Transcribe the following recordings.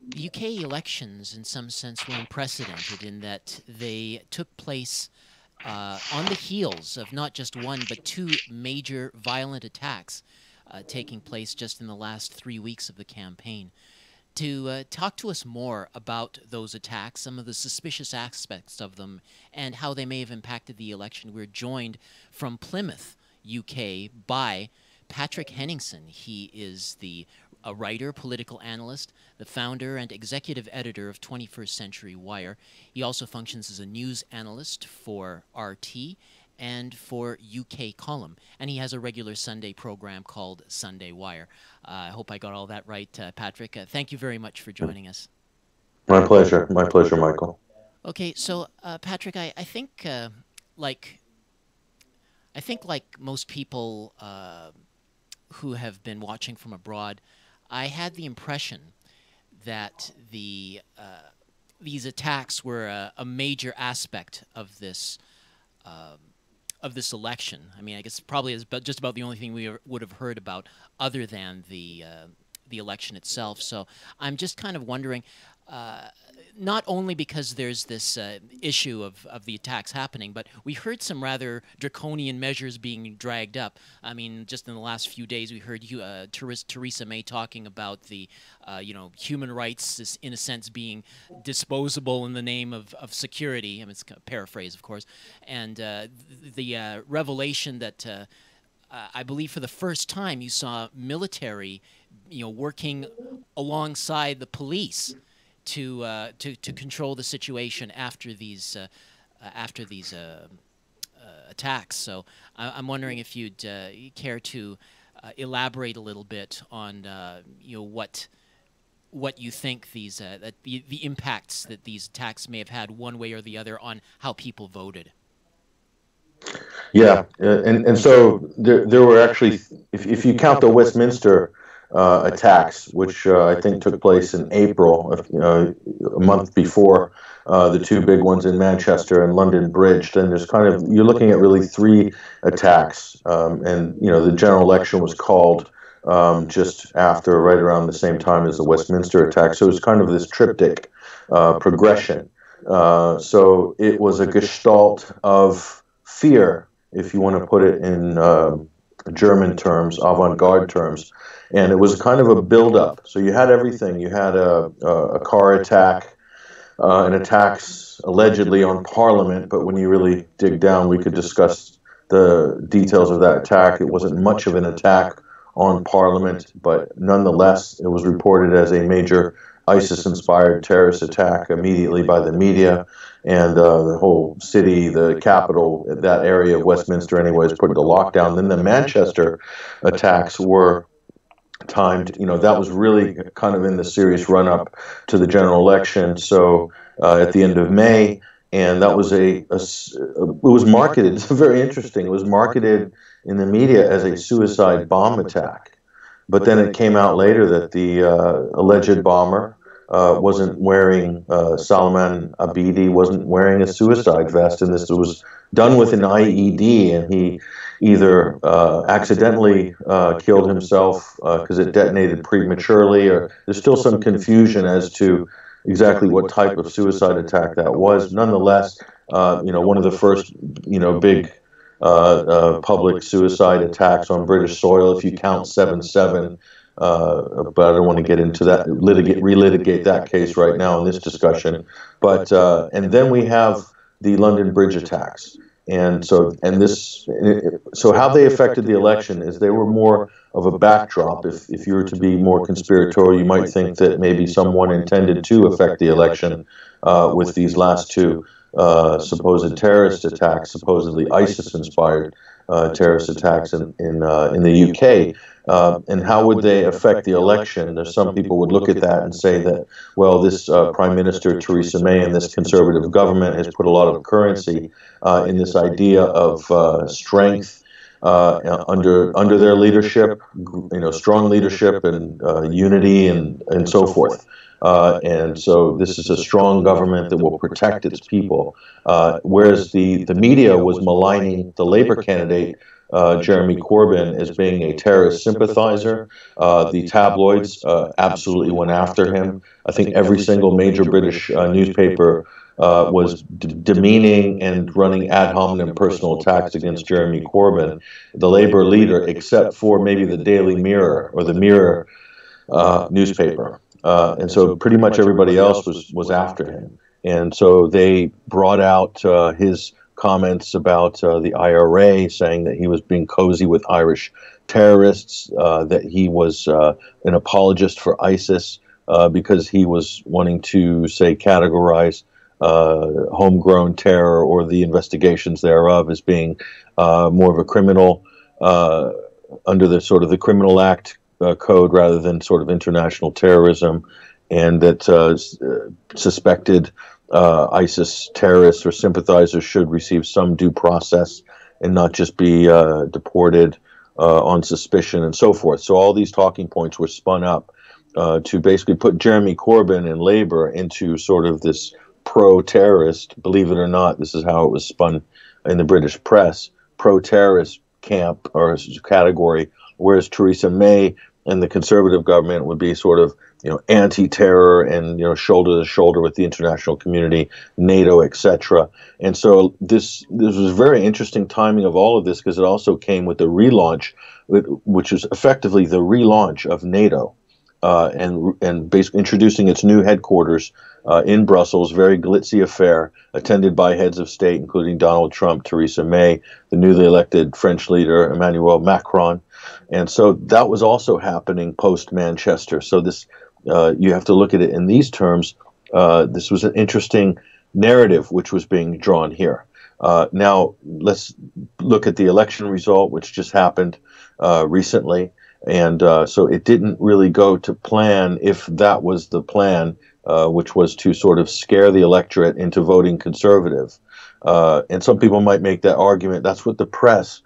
The UK elections, in some sense, were unprecedented in that they took place on the heels of not just one, but two major violent attacks taking place just in the last 3 weeks of the campaign. To talk to us more about those attacks, some of the suspicious aspects of them, and how they may have impacted the election, we're joined from Plymouth, UK, by Patrick Henningsen. He is a writer, political analyst, the founder and executive editor of 21st Century Wire. He also functions as a news analyst for RT and for UK Column. And he has a regular Sunday program called Sunday Wire. I hope I got all that right, Patrick. Thank you very much for joining us. My pleasure, Michael. Okay, so Patrick, I think like like most people who have been watching from abroad, I had the impression that these attacks were a major aspect of this election. I mean, I guess probably is just about the only thing we would have heard about other than the election itself. So I'm just kind of wondering, not only because there's this issue of the attacks happening, but we heard some rather draconian measures being dragged up. I mean, just in the last few days, we heard Theresa May talking about the, human rights, in a sense, being disposable in the name of security. I mean, it's a paraphrase, of course. And the revelation that I believe for the first time you saw military, working alongside the police to control the situation after these attacks. So I'm wondering if you'd care to elaborate a little bit on what you think that the impacts that these attacks may have had one way or the other on how people voted. And so there were actually, if you count the Westminster attacks, which I think took place in April, a month before the two big ones in Manchester and London Bridge, then there's you're looking at really three attacks. And the general election was called just after, right around the same time as the Westminster attack. So it was kind of this triptych progression. So it was a gestalt of fear, if you want to put it in German terms, avant-garde terms. And it was kind of a build-up. So you had everything. You had a car attack, and attacks allegedly on Parliament. But when you really dig down, we could discuss the details of that attack. It wasn't much of an attack on Parliament, but nonetheless, it was reported as a major ISIS-inspired terrorist attack immediately by the media, and the whole city, the capital, that area of Westminster anyway, is put into lockdown. Then the Manchester attacks were timed, that was really kind of in the serious run-up to the general election, so at the end of May, and that was it was marketed, it's very interesting, it was marketed in the media as a suicide bomb attack. But then it came out later that the alleged bomber wasn't wearing, Salman Abedi wasn't wearing a suicide vest, and this was done with an IED, and he either accidentally killed himself because it detonated prematurely, or there's still some confusion as to exactly what type of suicide attack that was. Nonetheless, one of the first, big public suicide attacks on British soil, if you count 7/7. But I don't want to get into that, relitigate that case right now in this discussion. But and then we have the London Bridge attacks, so how they affected the election is they were more of a backdrop. If you were to be more conspiratorial, you might think that maybe someone intended to affect the election with these last two supposed terrorist attacks, supposedly ISIS-inspired terrorist attacks in the UK. And how would they affect the election? There's some people would look at that and say that, well, this Prime Minister Theresa May and this Conservative government has put a lot of currency in this idea of strength under their leadership, strong leadership and unity and so forth. And so this is a strong government that will protect its people. Whereas the media was maligning the Labour candidate, Jeremy Corbyn as being a terrorist sympathizer. The tabloids absolutely went after him. I think every single major British newspaper was demeaning and running ad hominem personal attacks against Jeremy Corbyn, the Labour leader, except for maybe the Daily Mirror or the Mirror newspaper. And so pretty much everybody else was after him. And so they brought out his comments about the IRA, saying that he was being cozy with Irish terrorists, that he was an apologist for ISIS because he was wanting to, say, categorize homegrown terror or the investigations thereof as being more of a criminal under the sort of the Criminal Act code rather than sort of international terrorism, and that suspected ISIS terrorists or sympathizers should receive some due process and not just be deported on suspicion and so forth. So all these talking points were spun up to basically put Jeremy Corbyn and Labour into sort of this pro-terrorist, believe it or not, this is how it was spun in the British press, pro-terrorist camp or category, whereas Theresa May and the Conservative government would be sort of, anti-terror and, shoulder to shoulder with the international community, NATO, etc. And so this was very interesting timing of all of this, because it also came with the relaunch, which is effectively the relaunch of NATO, and basically introducing its new headquarters in Brussels, very glitzy affair, attended by heads of state, including Donald Trump, Theresa May, the newly elected French leader, Emmanuel Macron. And so that was also happening post-Manchester. So this, you have to look at it in these terms. This was an interesting narrative which was being drawn here. Now, let's look at the election result, which just happened recently. And so it didn't really go to plan, if that was the plan, which was to sort of scare the electorate into voting Conservative. And some people might make that argument. That's what the press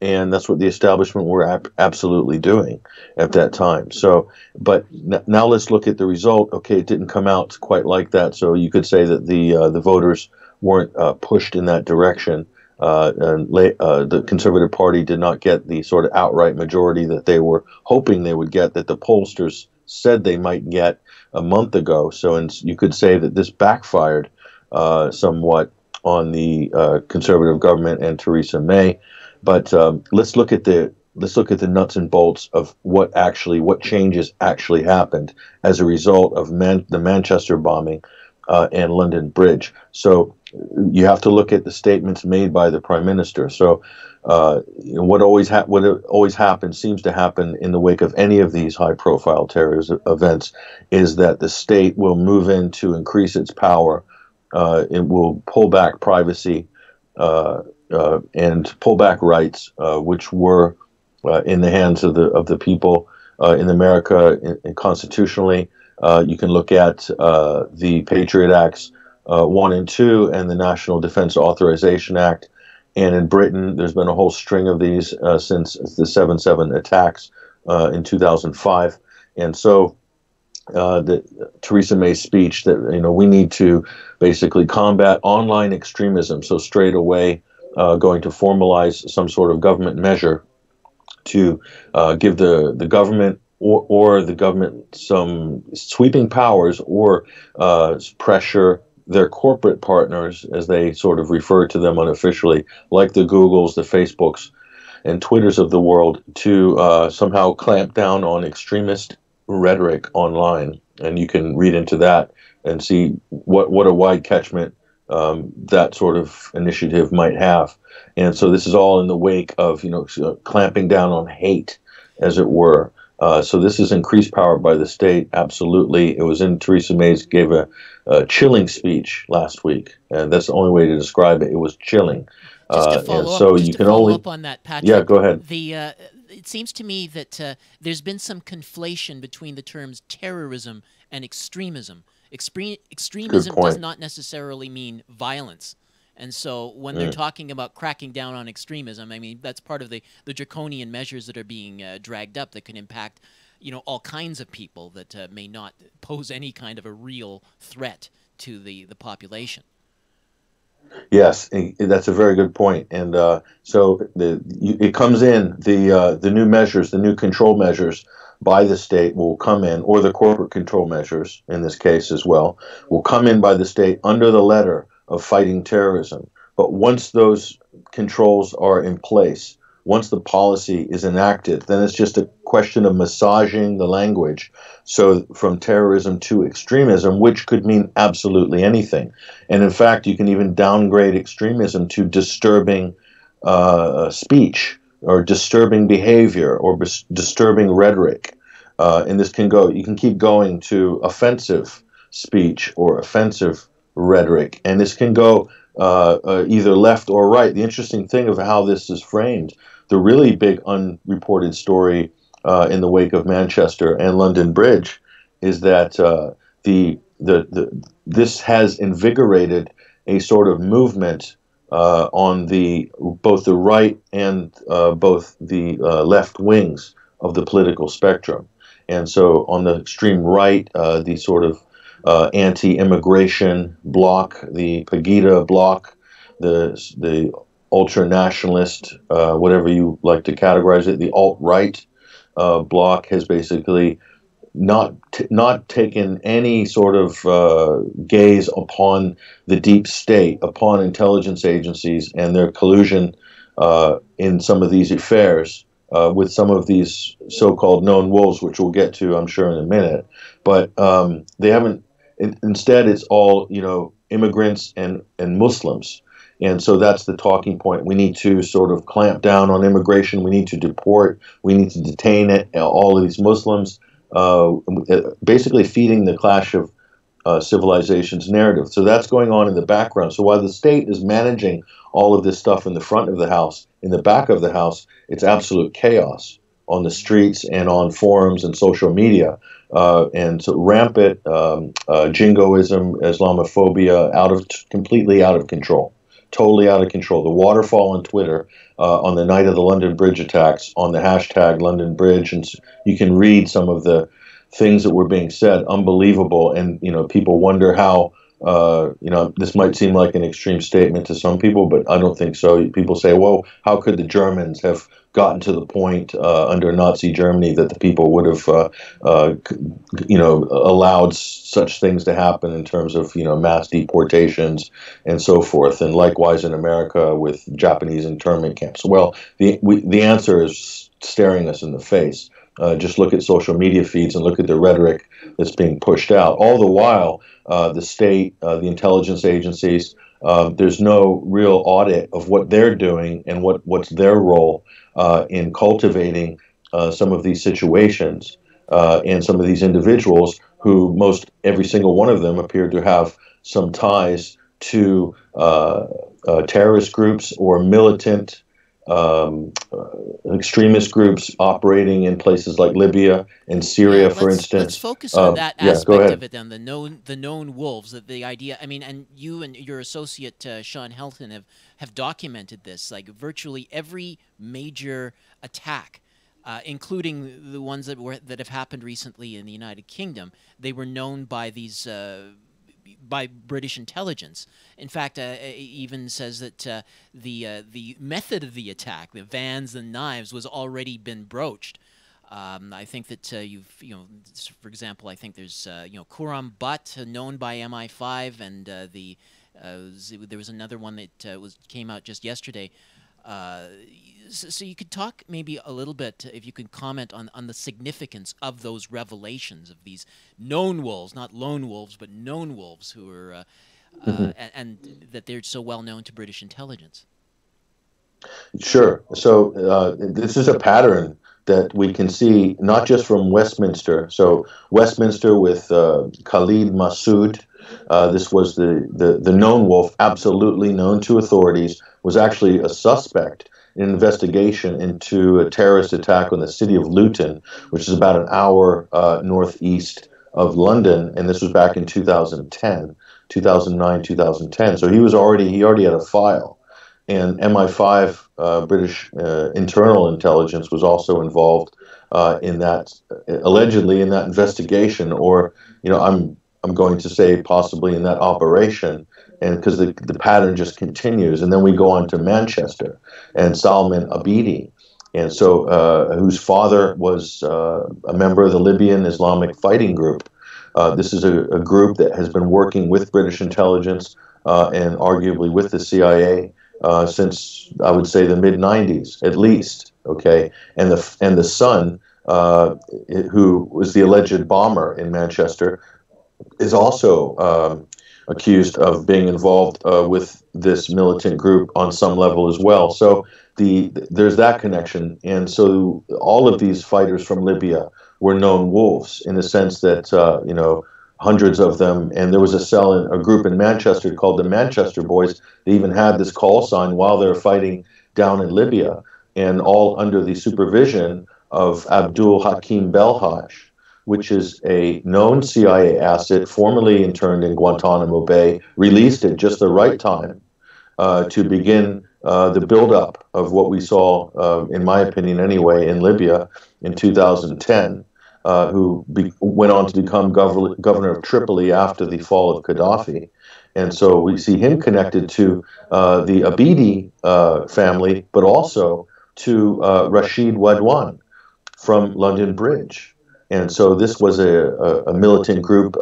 and that's what the establishment were absolutely doing at that time. So, but now let's look at the result. Okay, it didn't come out quite like that. So you could say that the voters weren't pushed in that direction. And the Conservative Party did not get the sort of outright majority that they were hoping they would get, that the pollsters said they might get a month ago. So you could say that this backfired somewhat on the Conservative government and Theresa May. But let's look at the nuts and bolts of what changes actually happened as a result of the Manchester bombing and London Bridge. So you have to look at the statements made by the Prime Minister. So what always happens, seems to happen in the wake of any of these high-profile terrorist events, is that the state will move in to increase its power. It will pull back privacy and pull back rights, which were in the hands of the people in America constitutionally. You can look at the Patriot Acts 1 and 2 and the National Defense Authorization Act. And in Britain, there's been a whole string of these since the 7/7 attacks in 2005. And so Theresa May's speech that, we need to basically combat online extremism. So straight away, going to formalize some sort of government measure to give the government or the government some sweeping powers, or pressure their corporate partners, as they sort of refer to them unofficially, like the Googles, the Facebooks, and Twitters of the world, to somehow clamp down on extremist rhetoric online. And you can read into that and see what a wide catchment that sort of initiative might have. And so this is all in the wake of, clamping down on hate, as it were. So this is increased power by the state. Absolutely. It was in Theresa May's gave a chilling speech last week. And that's the only way to describe it. It was chilling. Just to follow up, so you can only up on that, Patrick. Yeah, go ahead. It seems to me that there's been some conflation between the terms terrorism and extremism. Extremism does not necessarily mean violence. And so when they're talking about cracking down on extremism, I mean, that's part of the draconian measures that are being dragged up that can impact, all kinds of people that may not pose any kind of a real threat to the population. Yes, that's a very good point. And so it comes in, the new measures, the new control measures by the state will come in, or the corporate control measures in this case as well, will come in by the state under the letter of fighting terrorism. But once those controls are in place, once the policy is enacted, then it's just a question of massaging the language. So from terrorism to extremism, which could mean absolutely anything. And in fact, you can even downgrade extremism to disturbing speech or disturbing behavior or disturbing rhetoric. And this can go, you can keep going to offensive speech or offensive rhetoric. And this can go either left or right. The interesting thing of how this is framed, the really big unreported story in the wake of Manchester and London Bridge is that this has invigorated a sort of movement on both the right and both the left wings of the political spectrum. And so on the extreme right, the sort of anti-immigration bloc, the Pegida bloc, the ultra-nationalist, whatever you like to categorize it, the alt-right bloc has basically not taken any sort of gaze upon the deep state, upon intelligence agencies and their collusion in some of these affairs with some of these so-called known wolves, which we'll get to, I'm sure, in a minute. But they haven't. Instead, it's all immigrants and Muslims. And so that's the talking point. We need to sort of clamp down on immigration. We need to deport. We need to detain all of these Muslims, basically feeding the clash of civilizations narrative. So that's going on in the background. So while the state is managing all of this stuff in the front of the house, in the back of the house, it's absolute chaos on the streets and on forums and social media. And so rampant jingoism, Islamophobia, completely out of control. Totally out of control. The waterfall on Twitter on the night of the London Bridge attacks on the hashtag London Bridge, and you can read some of the things that were being said. Unbelievable, and people wonder how. This might seem like an extreme statement to some people, but I don't think so. People say, "Well, how could the Germans have gotten to the point under Nazi Germany that the people would have, allowed such things to happen in terms of, mass deportations and so forth, and likewise in America with Japanese internment camps?" Well, the answer is staring us in the face. Just look at social media feeds and look at the rhetoric that's being pushed out. All the while, the state, the intelligence agencies, there's no real audit of what they're doing and what's their role in cultivating some of these situations and some of these individuals who every single one of them appear to have some ties to terrorist groups or militant extremist groups operating in places like Libya and Syria, for instance. Let's focus on that aspect ahead. of it then, the known wolves, the idea. I mean, and you and your associate Sean Helton have documented this, like virtually every major attack, including the ones that have happened recently in the United Kingdom. They were known by these. By British intelligence. In fact, even says that the method of the attack, the vans and knives, was already been broached. I think that for example, I think there's Quram Butt, known by MI5, and there was another one that came out just yesterday. So you could talk maybe a little bit, if you could comment on the significance of those revelations of these known wolves, not lone wolves, but known wolves who are, and that they're so well known to British intelligence. Sure. So this is a pattern that we can see not just from Westminster. So Westminster with Khalid Massoud, this was the known wolf, absolutely known to authorities, was actually a suspect in an investigation into a terrorist attack on the city of Luton, which is about an hour northeast of London, and this was back in 2009, 2010. So he already had a file, and MI5, British internal intelligence, was also involved in that, allegedly in that investigation, or I'm going to say possibly in that operation. and because the pattern just continues. And then we go on to Manchester and Salman Abidi, and so whose father was a member of the Libyan Islamic Fighting Group. This is a group that has been working with British intelligence and arguably with the CIA since, I would say, the mid-90s at least. Okay, and the son, who was the alleged bomber in Manchester, is also accused of being involved with this militant group on some level as well. So there's that connection, and so all of these fighters from Libya were known wolves in the sense that hundreds of them, and there was a group in Manchester called the Manchester Boys. They even had this call sign while they were fighting down in Libya, and all under the supervision of Abdul Hakim Belhaj, which is a known CIA asset, formerly interned in Guantanamo Bay, released at just the right time to begin the buildup of what we saw, in my opinion anyway, in Libya in 2010, who went on to become governor of Tripoli after the fall of Gaddafi. And so we see him connected to the Abidi family, but also to Rashid Wadwan from London Bridge. And so this was a militant group,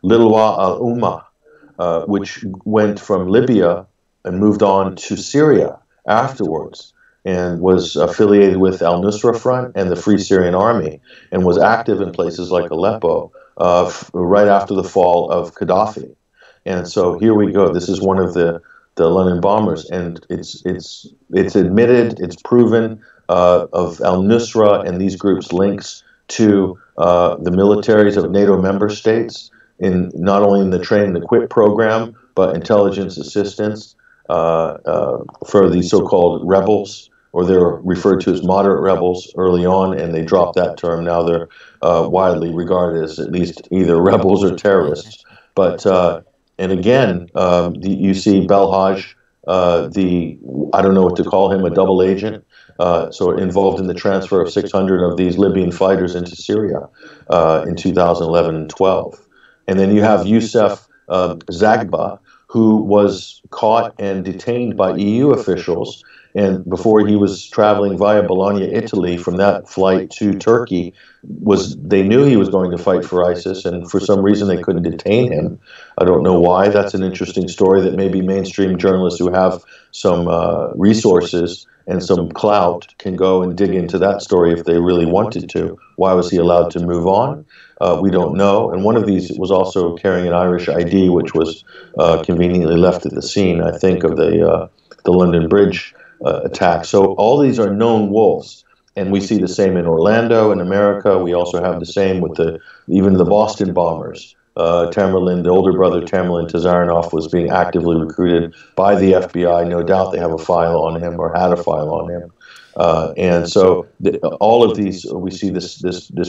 Lilwa al-Ummah, which went from Libya and moved on to Syria afterwards, and was affiliated with al-Nusra Front and the Free Syrian Army, and was active in places like Aleppo right after the fall of Gaddafi. And so here we go. This is one of the London bombers, and it's admitted, it's proven of al-Nusra and these groups' links to the militaries of NATO member states, in not only in the train and equip program, but intelligence assistance for the so-called rebels, or they're referred to as moderate rebels early on, and they dropped that term. Now they're widely regarded as at least either rebels or terrorists. But and again, you see Belhaj, I don't know what to call him, a double agent, so involved in the transfer of 600 of these Libyan fighters into Syria in 2011 and 12. And then you have Youssef Zagba, who was caught and detained by EU officials, and before he was traveling via Bologna, Italy, from that flight to Turkey, they knew he was going to fight for ISIS, and for some reason they couldn't detain him. I don't know why. That's an interesting story that maybe mainstream journalists who have some resources and some clout can go and dig into that story if they really wanted to. Why was he allowed to move on? We don't know. And one of these was also carrying an Irish ID, which was conveniently left at the scene, I think, of the London Bridge attack. So all these are known wolves, and we see the same in Orlando in America. We also have the same with even the Boston bombers. Tamerlan, the older brother Tamerlan Tazaranoff, was being actively recruited by the FBI. No doubt they have a file on him, or had a file on him. And so all of these, we see this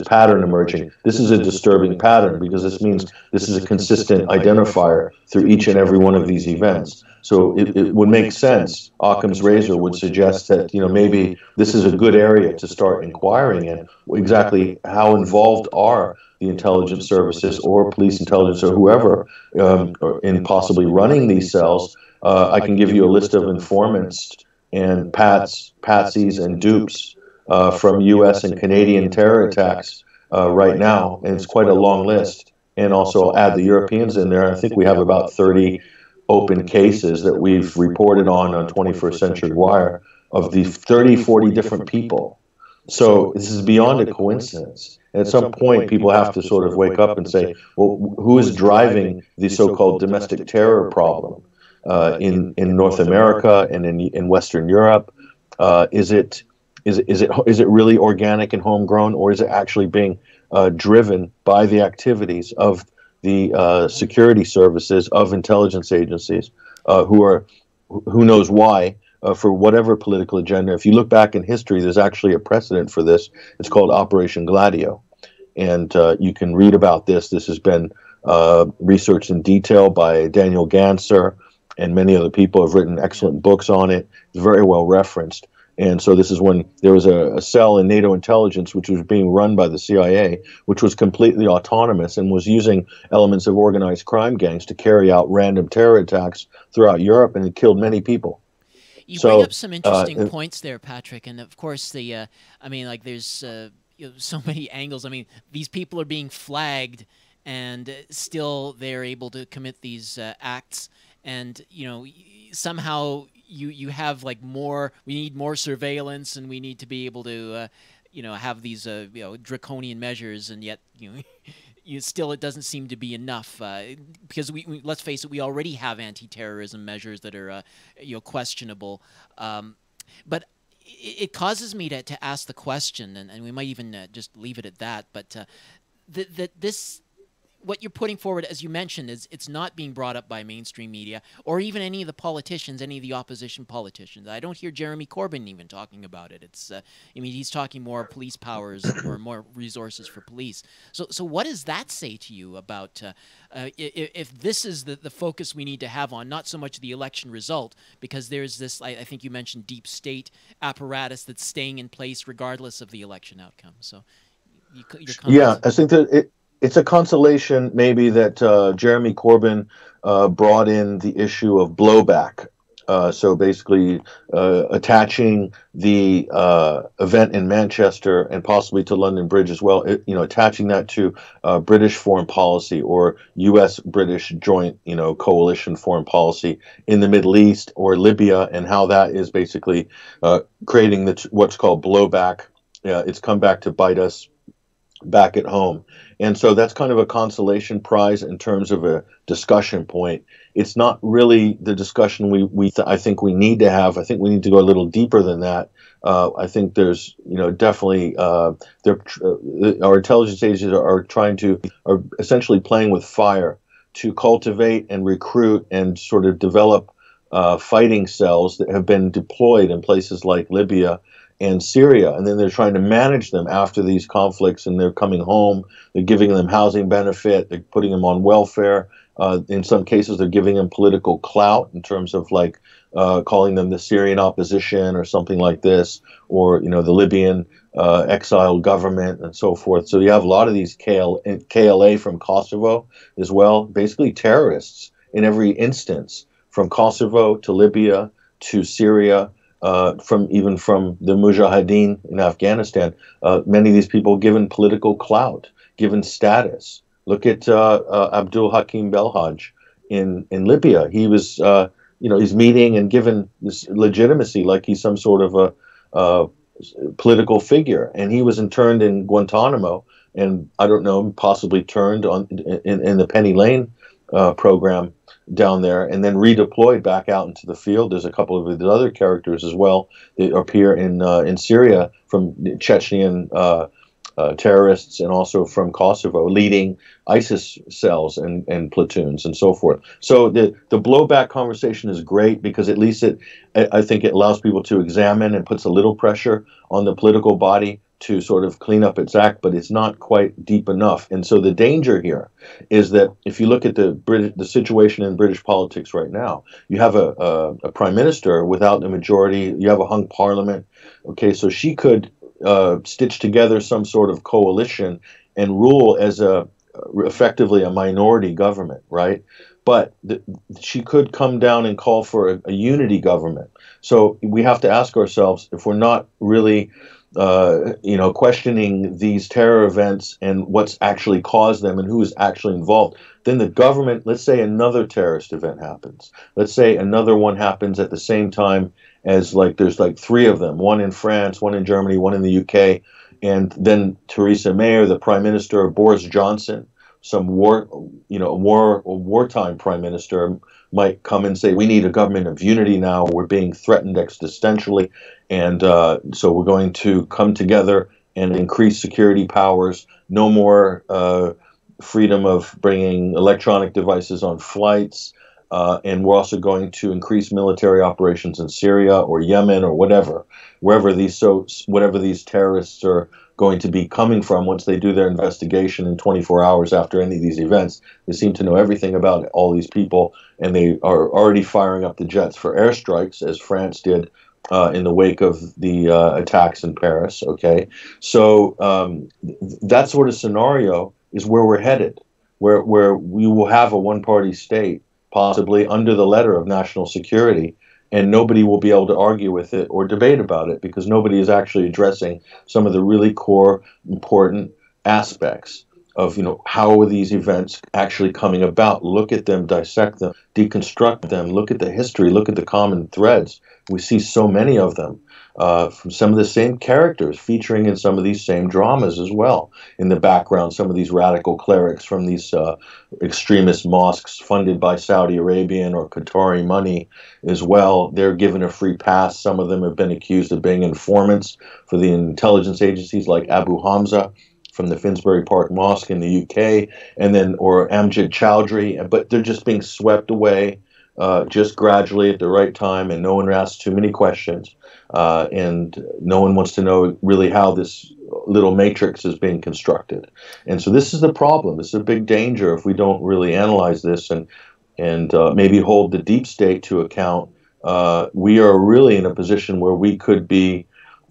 pattern emerging. This is a disturbing pattern, because this means this is a consistent identifier through each and every one of these events. So it would make sense. Occam's razor would suggest that maybe this is a good area to start inquiring in. Exactly how involved are the intelligence services or police intelligence or whoever in possibly running these cells? I can give you a list of informants and patsies and dupes from U.S. and Canadian terror attacks right now, and it's quite a long list. And also I'll add the Europeans in there. I think we have about 30 open cases that we've reported on 21st Century Wire of the 30, 40 different people. So this is beyond a coincidence. And at some point, people have to sort of wake up and say, well, who is driving the so-called domestic terror problem in North America and in Western Europe? Is it really organic and homegrown, or is it actually being driven by the activities of the security services of intelligence agencies who knows why, for whatever political agenda? If you look back in history, there's actually a precedent for this. It's called Operation Gladio. And you can read about this. This has been researched in detail by Daniel Ganser, and many other people have written excellent books on it. It's very well referenced. And so this is when there was a cell in NATO intelligence which was being run by the CIA, which was completely autonomous and was using elements of organized crime gangs to carry out random terror attacks throughout Europe, and it killed many people. You bring So, up some interesting points there, Patrick, and of course I mean, like there's so many angles. I mean, these people are being flagged, and still they're able to commit these acts, and somehow you have like more. We need more surveillance, and we need to be able to have these draconian measures, and yet still it doesn't seem to be enough because we let's face it, we already have anti-terrorism measures that are questionable, but it causes me to ask the question, and we might even just leave it at that, but that this what you're putting forward, as you mentioned, is it's not being brought up by mainstream media or even any of the politicians, any of the opposition politicians. I don't hear Jeremy Corbyn even talking about it. It's, I mean, he's talking more police powers or more resources for police. So what does that say to you about if this is the focus we need to have on, not so much the election result, because there's this, I think you mentioned deep state apparatus that's staying in place regardless of the election outcome. So your comments? Yeah, I think that it's a consolation maybe that Jeremy Corbyn brought in the issue of blowback. So basically attaching the event in Manchester and possibly to London Bridge as well, attaching that to British foreign policy or U.S.-British joint, coalition foreign policy in the Middle East or Libya, and how that is basically creating what's called blowback. It's come back to bite us back at home. And so that's kind of a consolation prize in terms of a discussion point. It's not really the discussion I think we need to have. I think we need to go a little deeper than that. I think there's, definitely our intelligence agencies are essentially playing with fire to cultivate and recruit and sort of develop fighting cells that have been deployed in places like Libya and Syria, and then they're trying to manage them after these conflicts, and they're coming home, they're giving them housing benefit, they're putting them on welfare. In some cases, they're giving them political clout in terms of like calling them the Syrian opposition or something like this, or the Libyan exiled government and so forth. So you have a lot of these KLA from Kosovo as well, basically terrorists in every instance, from Kosovo to Libya to Syria. From the Mujahideen in Afghanistan, many of these people given political clout, given status. Look at Abdul Hakim Belhaj in Libya. He was, he's meeting and given this legitimacy like he's some sort of a political figure. And he was interned in Guantanamo, and I don't know, possibly turned in the Penny Lane program down there, and then redeployed back out into the field. There's a couple of the other characters as well that appear in Syria from Chechnyan terrorists, and also from Kosovo, leading ISIS cells and platoons and so forth. So the blowback conversation is great because at least I think it allows people to examine and puts a little pressure on the political body to sort of clean up its act, but it's not quite deep enough. And so the danger here is that if you look at the situation in British politics right now, you have a prime minister without a majority, you have a hung parliament. Okay, so she could stitch together some sort of coalition and rule as effectively a minority government, right? But she could come down and call for a unity government. So we have to ask ourselves, if we're not really questioning these terror events and what's actually caused them and who is actually involved, then the government, let's say another terrorist event happens. Let's say another one happens at the same time as there's three of them, one in France, one in Germany, one in the UK, and then Theresa May, or the Prime Minister, or Boris Johnson, some wartime prime minister, might come and say, we need a government of unity now. We're being threatened existentially. And so we're going to come together and increase security powers. No more freedom of bringing electronic devices on flights. And we're also going to increase military operations in Syria or Yemen or wherever these terrorists are going to be coming from once they do their investigation in 24 hours after any of these events. They seem to know everything about all these people, and they are already firing up the jets for airstrikes, as France did in the wake of the attacks in Paris. Okay, so that sort of scenario is where we're headed, where we will have a one-party state, possibly under the letter of national security, and nobody will be able to argue with it or debate about it because nobody is actually addressing some of the really core, important aspects of, how are these events actually coming about. Look at them, dissect them, deconstruct them, look at the history, look at the common threads. We see so many of them from some of the same characters featuring in some of these same dramas as well. In the background, some of these radical clerics from these extremist mosques funded by Saudi Arabian or Qatari money as well. They're given a free pass. Some of them have been accused of being informants for the intelligence agencies like Abu Hamza from the Finsbury Park Mosque in the UK, and then or Amjad Chowdhury, but they're just being swept away just gradually at the right time, and no one asks too many questions, and no one wants to know really how this little matrix is being constructed. And so this is the problem. This is a big danger if we don't really analyze this and maybe hold the deep state to account. We are really in a position where we could be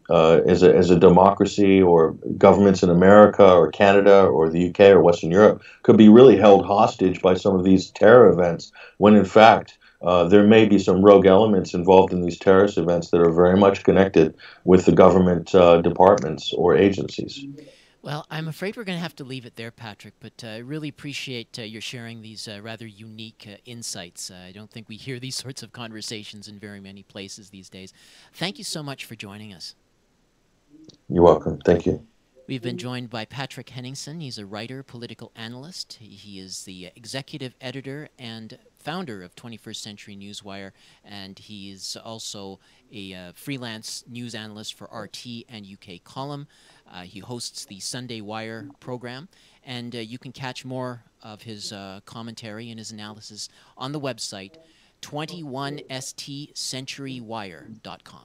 as a democracy, or governments in America or Canada or the UK or Western Europe could be really held hostage by some of these terror events, when in fact there may be some rogue elements involved in these terrorist events that are very much connected with the government departments or agencies. Well, I'm afraid we're going to have to leave it there, Patrick, but I really appreciate your sharing these rather unique insights. I don't think we hear these sorts of conversations in very many places these days. Thank you so much for joining us. You're welcome. Thank you. We've been joined by Patrick Henningsen. He's a writer, political analyst. He is the executive editor and founder of 21st Century Newswire, and he is also a freelance news analyst for RT and UK Column. He hosts the Sunday Wire program, and you can catch more of his commentary and his analysis on the website 21stcenturywire.com.